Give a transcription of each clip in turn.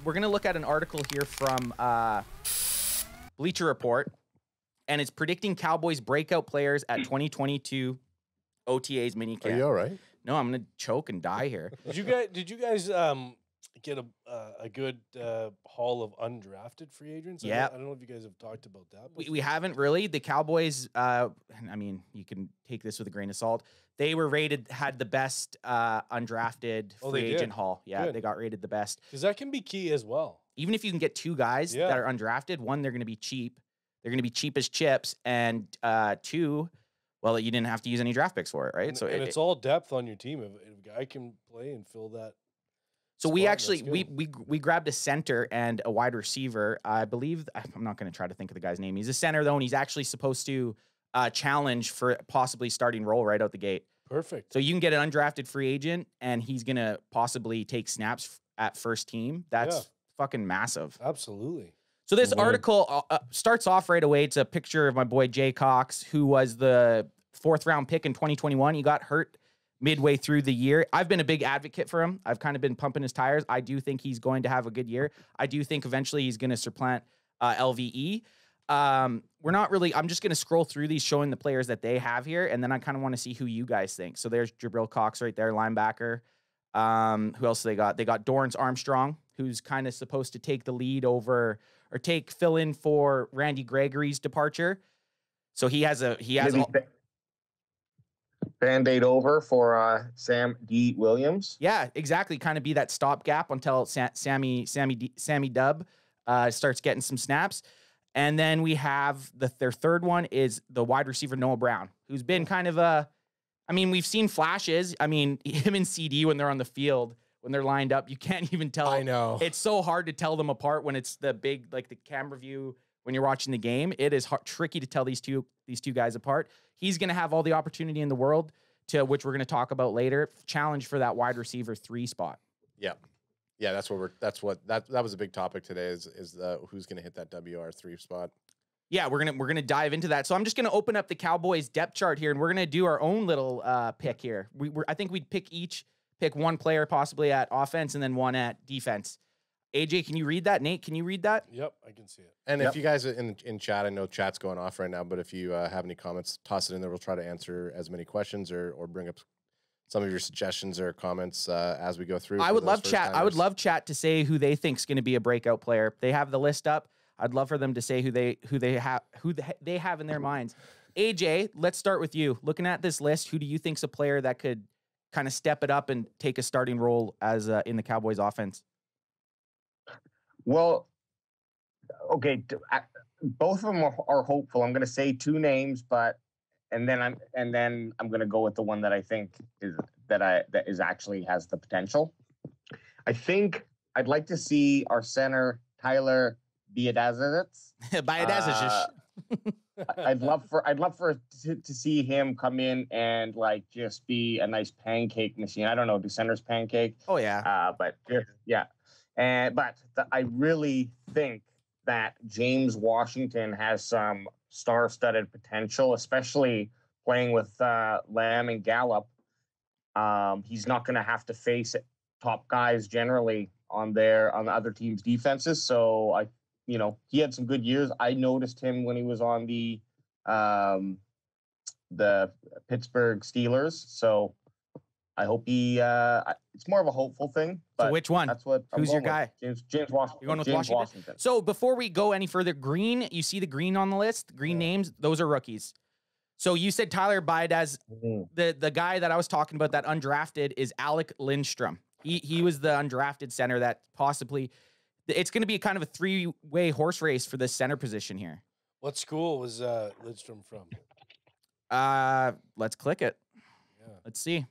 we're gonna look at an article here from Bleacher Report, and it's predicting Cowboys breakout players at 2022 OTAs minicamp. Are you all right? No, I'm gonna choke and die here. Did you guys get a good haul of undrafted free agents? Yeah. I don't know if you guys have talked about that. We haven't really. The Cowboys, I mean, you can take this with a grain of salt. They were had the best undrafted free agent haul. Yeah, Good. They got rated the best. Because that can be key as well. Even if you can get two guys that are undrafted, one, they're going to be cheap. They're going to be cheap as chips. And two, well, you didn't have to use any draft picks for it, right? And it's all depth on your team. If a guy can play and fill that. So we actually we grabbed a center and a wide receiver. I believe I'm not going to try to think of the guy's name. He's a center though, and he's actually supposed to challenge for possibly starting role right out the gate. Perfect. So you can get an undrafted free agent, and he's going to possibly take snaps at first team. That's fucking massive. Absolutely. So this article starts off right away. It's a picture of my boy Jay Cox, who was the 4th round pick in 2021. He got hurt midway through the year. I've been a big advocate for him. I've kind of been pumping his tires. I do think he's going to have a good year. I do think eventually he's going to supplant LVE. We're not really, I'm just going to scroll through these showing the players that they have here. And then I kind of want to see who you guys think. So there's Jabril Cox right there, linebacker. Who else do they got? They got Dorrance Armstrong, who's kind of supposed to take the lead over or fill in for Randy Gregory's departure. So he has Band-Aid over for Sam D. Williams. Yeah, exactly. Kind of be that stopgap until Sammy Dubb starts getting some snaps. And then we have their third one is the wide receiver Noah Brown, who's been kind of we've seen flashes. I mean, him and CD when they're on the field, when they're lined up, you can't even tell. I know. It's so hard to tell them apart when it's the big, like the camera view when you're watching the game. It is tricky to tell these two guys apart. He's going to have all the opportunity in the world, to which we're going to talk about later. Challenge for that wide receiver 3 spot. Yeah. Yeah, that was a big topic today is who's going to hit that WR3 spot. Yeah, we're gonna dive into that. So I'm just gonna open up the Cowboys depth chart here, and we're gonna do our own little pick here. I think we'd pick one player possibly at offense and then one at defense. AJ, can you read that? Nate, can you read that? Yep, I can see it. And if you guys are in chat, I know chat's going off right now, but if you have any comments, toss it in there. We'll try to answer as many questions or bring up some of your suggestions or comments as we go through. I would love chat to say who they think is going to be a breakout player. They have the list up. I'd love for them to say who they have in their minds. AJ, let's start with you. Looking at this list, who do you think's a player that could kind of step it up and take a starting role as in the Cowboys offense? Well, okay, both of them are hopeful. I'm going to say 2 names, and then I'm going to go with the one that I think is actually has the potential. I think I'd like to see our center Tyler Biadasz. I'd love to see him come in and like just be a nice pancake machine. I don't know, do centers pancake? Oh yeah. But I really think that James Washington has some star-studded potential, especially playing with Lamb and Gallup. He's not going to have to face top guys generally on the other team's defenses. So he had some good years. I noticed him when he was on the Pittsburgh Steelers. So I hope it's more of a hopeful thing. But so which one? That's what. Who's your guy? James Washington. You're going with Washington? So before we go any further, green. You see the green on the list. Green names. Those are rookies. So you said Tyler Biadasz. The guy that I was talking about that undrafted is Alec Lindstrom. He was the undrafted center that possibly. It's going to be kind of a 3-way horse race for this center position here. What school was Lindstrom from? Let's click it. Yeah. Let's see.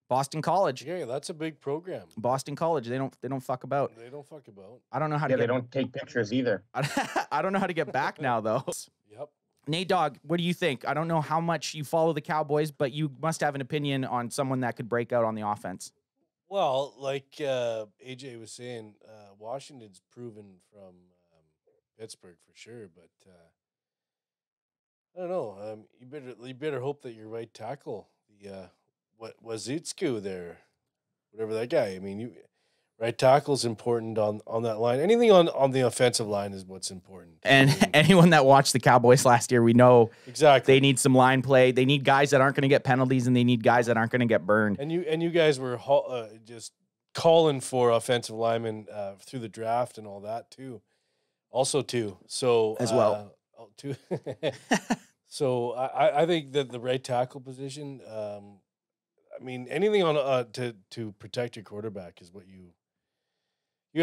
Boston College. Yeah, that's a big program. Boston College. They don't fuck about. They don't fuck about. I don't know how to. Yeah, they don't take pictures either. I don't know how to get back now though. Yep. Nate Dogg, what do you think? I don't know how much you follow the Cowboys, but you must have an opinion on someone that could break out on the offense. Well, like AJ was saying, Washington's proven from Pittsburgh for sure, but I don't know. You better hope that your right tackle, the what was Itzku there, whatever that guy. I mean, Right tackle's important on that line. Anything on the offensive line is what's important. And I mean, anyone that watched the Cowboys last year, we know exactly. they need some line play. They need guys that aren't going to get penalties, and they need guys that aren't going to get burned. And you guys were just calling for offensive linemen through the draft and all that too. Also too. So As well. Too. So I think that the right tackle position. I mean, anything on to protect your quarterback is what you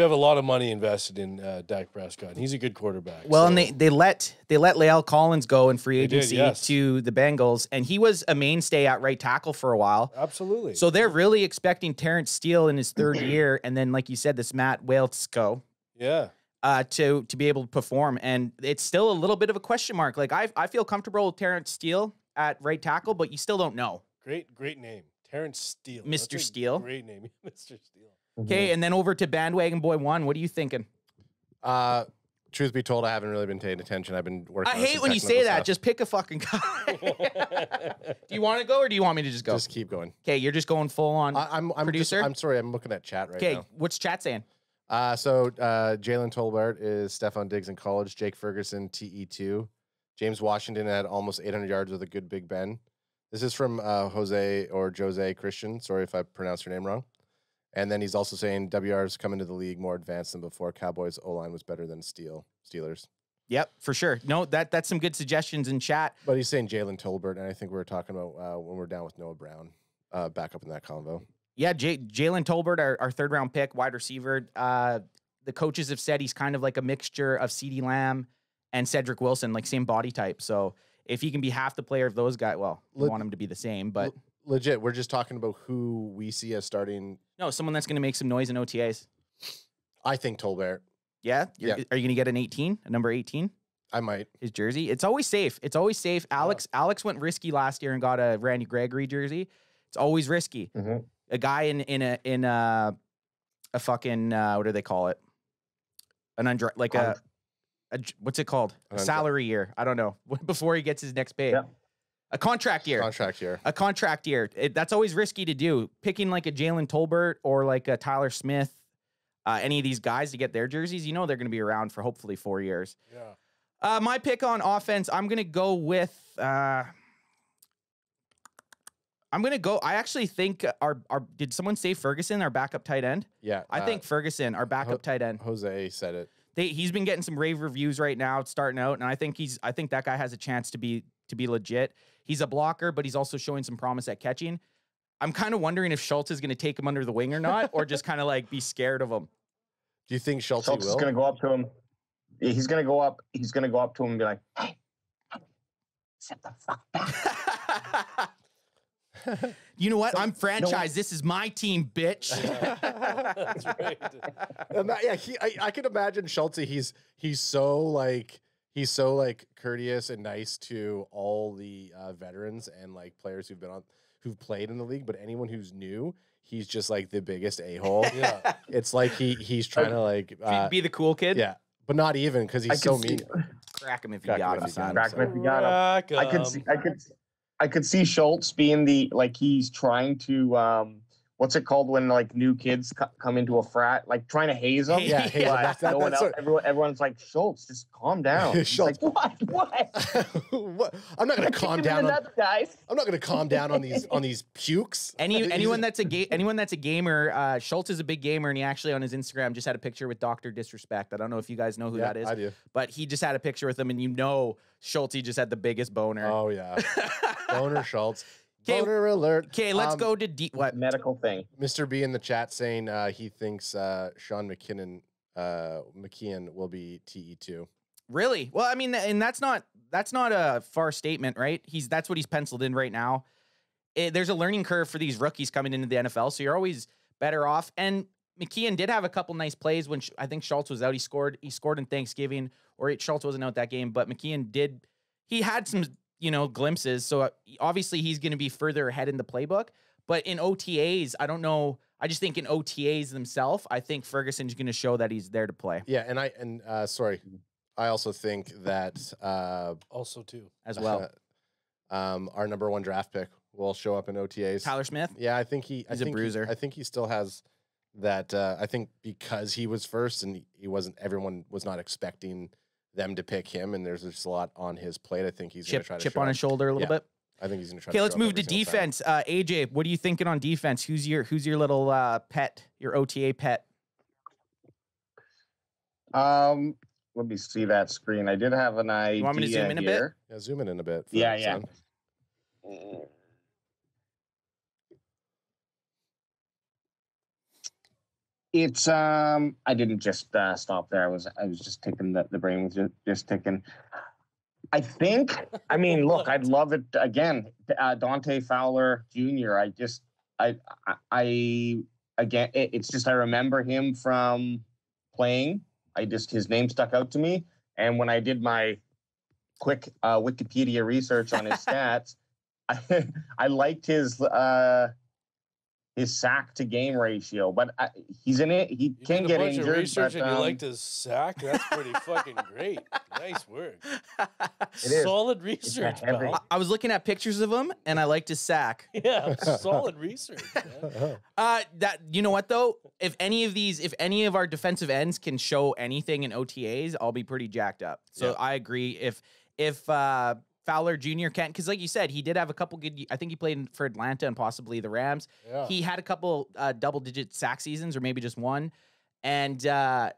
have a lot of money invested in Dak Prescott. And he's a good quarterback. Well, so. and they let Lael Collins go in free They did, agency yes. to the Bengals, and he was a mainstay at right tackle for a while. Absolutely. So they're really expecting Terrence Steele in his third year, and then, like you said, this Matt Waletzko Yeah. to be able to perform. And it's still a little bit of a question mark. Like I feel comfortable with Terrence Steele at right tackle, but you still don't know. Great name. Terrence Steele. Mr. That's a Steele. Great name. Mr. Steele. Okay, and then over to Bandwagon Boy 1. What are you thinking? Truth be told, I haven't really been paying attention. I've been working. I on hate some when you technical say that. stuff. Just pick a fucking guy. Do you want to go or do you want me to just go? Just keep going. Okay, you're just going full on. I'm producer? I'm sorry. I'm looking at chat right Okay, now. what's chat saying? So Jalen Tolbert is Stephon Diggs in college. Jake Ferguson, TE2. James Washington had almost 800 yards with a good Big Ben. This is from Jose Christian. Sorry if I pronounced your name wrong. And then he's also saying WR's come into the league more advanced than before. Cowboys O-line was better than Steelers. Yep, for sure. No, that's some good suggestions in chat. But he's saying Jalen Tolbert, and I think we were talking about when we're down with Noah Brown back up in that convo. Yeah, Jalen Tolbert, our third-round pick, wide receiver. The coaches have said he's kind of like a mixture of CeeDee Lamb and Cedric Wilson, like same body type. So if he can be half the player of those guys, well, we want him to be the same. But legit, we're just talking about who we see as starting. No, someone that's going to make some noise in OTAs. I think Tolbert. Yeah? Yeah. Are you going to get an 18, a number 18? I might. His jersey. It's always safe. It's always safe. Alex went risky last year and got a Randy Gregory jersey. It's always risky. Mm-hmm. A guy in a fucking what do they call it? An what's it called? A salary year. I don't know. Before he gets his next pay. Yeah. A contract year. A contract year. That's always risky to do. Picking like a Jalen Tolbert or like a Tyler Smith, any of these guys to get their jerseys, you know they're going to be around for hopefully 4 years. Yeah. My pick on offense, I'm going to go with I actually think did someone say Ferguson, our backup tight end? Yeah. I think Ferguson, our backup tight end. Jose said it. He's been getting some rave reviews right now, starting out, and I think that guy has a chance to be legit. He's a blocker, but he's also showing some promise at catching. I'm kind of wondering if Schultz is going to take him under the wing or not, or just kind of like be scared of him. Do you think Schultz Schultz is will? going to go up to him. He's going to go up. He's going to go up to him and be like, "Hey, sit the fuck back." You know what? I'm franchise. This is my team, bitch. That's right. I can imagine Schultz. He's so courteous and nice to all the veterans and like players who've played in the league, but anyone who's new, he's just like the biggest a-hole. Yeah. It's like he's trying to like be the cool kid. yeah, but not even because he's so mean. Crack him if you Crack got him him, if you son. got him. Crack him if you got him. I could see Schultz being he's trying to what's it called when like new kids come into a frat, like trying to haze them. Yeah, haze them. Everyone's like, Schultz, just calm down. He's Schultz. like, what? What? I'm not going to calm down. Guys. I'm not going to calm down on these pukes. Anyone that's a gamer, Schultz is a big gamer, and he actually on his Instagram just had a picture with Dr. Disrespect. I don't know if you guys know who that is. I do. But he just had a picture with him, and Schultz, he just had the biggest boner. Oh yeah, boner Schultz. Boner alert. Okay, let's go to what medical thing. Mr. B in the chat saying he thinks Sean McKeon will be TE2. Really? Well, I mean, and that's not a far statement, right? That's what he's penciled in right now. There's a learning curve for these rookies coming into the NFL, so you're always better off. And McKeon did have a couple nice plays when I think Schultz was out. He scored in Thanksgiving, or Schultz wasn't out that game, but McKeon he had some glimpses. So obviously he's going to be further ahead in the playbook. But in OTAs, I don't know. I just think in OTAs themselves, I think Ferguson's going to show that he's there to play. Yeah, I also think that Also too. As well. Our number 1 draft pick will show up in OTAs. Tyler Smith? Yeah, I think he's a bruiser. I think he still has that I think because he was first and he wasn't, everyone was not expecting them to pick him, and there's just a lot on his plate. I think he's going to try to chip show on up. his shoulder a little bit. I think he's going to try. Okay, to let's show up move to every single time. defense. AJ, what are you thinking on defense? Who's your little pet, your OTA pet? Let me see that screen. I did have an idea. You want me to zoom in a bit? Yeah, zoom in a bit. Yeah. Son. It's I didn't just stop there. I was just ticking the brain was just ticking. I think. I mean, look, I'd love it again. Dante Fowler Jr. It's just I remember him from playing. His name stuck out to me, and when I did my quick Wikipedia research on his stats, I liked his sack to game ratio, but he's in it. He can get injured. Research but, and you liked his sack. That's pretty fucking great. Nice work. It is. Solid research, pal. I was looking at pictures of him, and I liked his sack. Yeah, solid research. Man. You know what though? If any of our defensive ends can show anything in OTAs, I'll be pretty jacked up. So Yeah. I agree. If Fowler Jr. can't, because like you said, he did have a couple good. I think he played for Atlanta and possibly the Rams. Yeah. He had a couple double-digit sack seasons, or maybe just one. And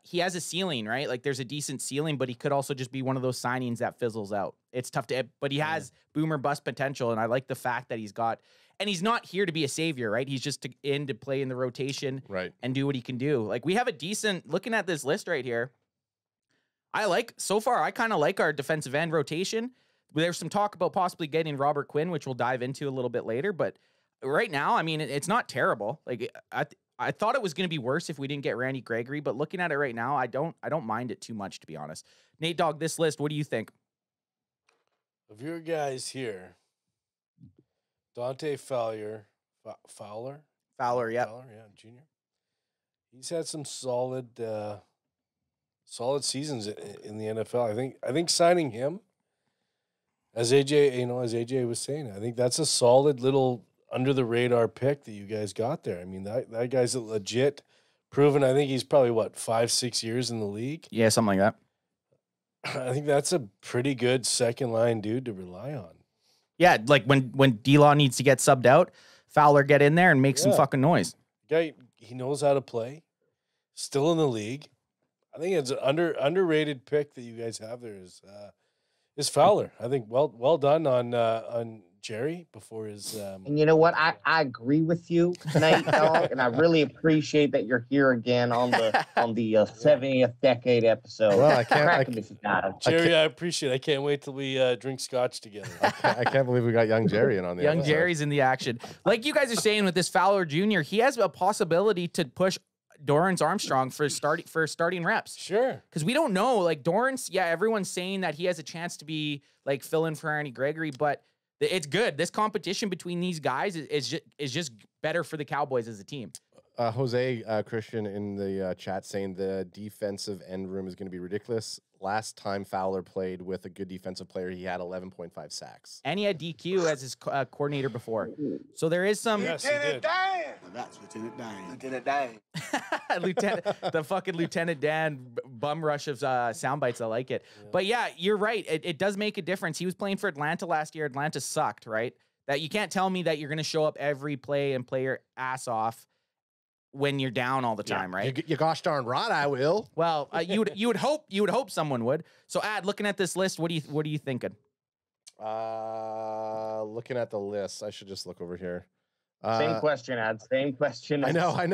he has a ceiling, right? Like there's a decent ceiling, but he could also just be one of those signings that fizzles out. It's tough to, but he has boomer bust potential, and I like the fact that he's not here to be a savior, right? He's just in to play in the rotation, Right. and do what he can do. Like we have a decent. Looking at this list right here, so far I kind of like our defensive end rotation. There's some talk about possibly getting Robert Quinn, which we'll dive into a little bit later. But right now, I mean, it's not terrible. Like I thought it was going to be worse if we didn't get Randy Gregory. But looking at it right now, I don't mind it too much, to be honest. Nate Dogg, this list, what do you think? Of your guys here, Dante Fowler, Yep. Fowler, junior. He's had some solid seasons in the NFL. I think signing him, as AJ was saying, I think that's a solid little under the radar pick that you guys got there. I mean, that guy's a legit proven. I think he's probably 5-6 years in the league. Yeah, something like that. I think that's a pretty good second line dude to rely on. Yeah, like when D-Law needs to get subbed out, Fowler get in there and make some fucking noise. Guy, he knows how to play. Still in the league. I think it's an underrated pick that you guys have there is Fowler. I think well done on Jerry before his. And you know what? I agree with you tonight, dog, and I really appreciate that you're here again on the 70th decade episode. Well, I can't. Jerry, I appreciate it. I can't wait till we drink scotch together. I can't believe we got young Jerry in on the Young episode. Jerry's in the action. Like you guys are saying with this Fowler Jr., he has a possibility to push Dorrance Armstrong for starting reps. Sure. Because we don't know. Like Dorrance, everyone's saying that he has a chance to be like fill in for Randy Gregory, but it's good. This competition between these guys is just better for the Cowboys as a team. Jose Christian in the chat saying the defensive end room is going to be ridiculous. Last time Fowler played with a good defensive player, he had 11.5 sacks. And he had DQ as his coordinator before. So there is some... Yes, he did. That's Lieutenant Dan. Lieutenant Dan. the fucking Lieutenant Dan bum rush of sound bites. I like it. Yeah. But yeah, you're right. It does make a difference. He was playing for Atlanta last year. Atlanta sucked, right? That you can't tell me that you're going to show up every play and play your ass off when you're down all the time, right? You gosh darn right, I will. Well, you would hope someone would. So, looking at this list, what are you thinking? Looking at the list, I should just look over here. Same question, Ad. Same question. I know. Hey. I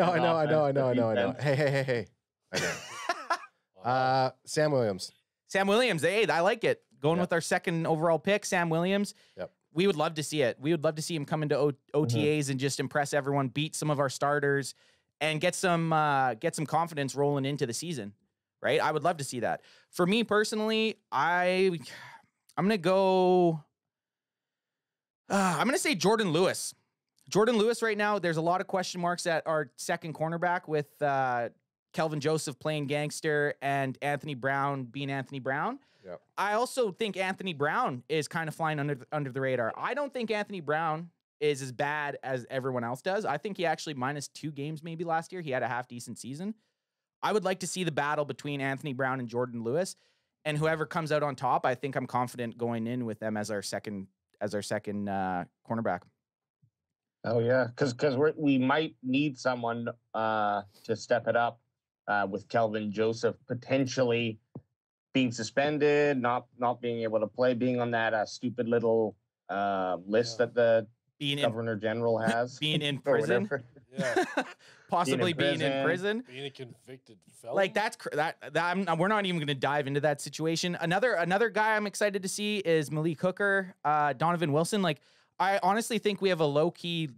know. Sam Williams. Sam Williams. Hey, I like it. Going with our second overall pick, Sam Williams. Yep. We would love to see it. We would love to see him come into OTAs and just impress everyone, beat some of our starters, and get some confidence rolling into the season, right? I would love to see that. For me personally, I'm gonna go. I'm gonna say Jordan Lewis. Jordan Lewis right now. There's a lot of question marks at our second cornerback with Kelvin Joseph playing gangster and Anthony Brown being Anthony Brown. Yep. I also think Anthony Brown is kind of flying under the radar. I don't think Anthony Brown is as bad as everyone else does. I think he actually -2 games maybe last year. He had a half decent season. I would like to see the battle between Anthony Brown and Jordan Lewis, and whoever comes out on top, I think I'm confident going in with them as our second cornerback. Oh yeah, because we might need someone to step it up with Kelvin Joseph potentially being suspended, not being able to play, being on that stupid little list that the Governor General has, being in prison, possibly being in prison, being a convicted felon. Like we're not even going to dive into that situation. Another guy I'm excited to see is Malik Hooker, Donovan Wilson. Like, I honestly think we have a low-key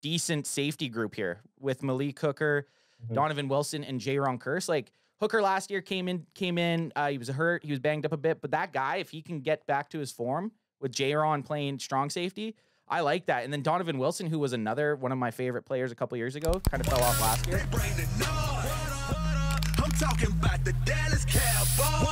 decent safety group here with Malik Hooker, Donovan Wilson, and Jaron Kearse. Like, Hooker last year came in. He was hurt. He was banged up a bit. But that guy, if he can get back to his form with Jaron playing strong safety, I like that. And then Donovan Wilson, who was another one of my favorite players a couple years ago, kind of fell off last year. I'm talking about the Dallas Cowboys.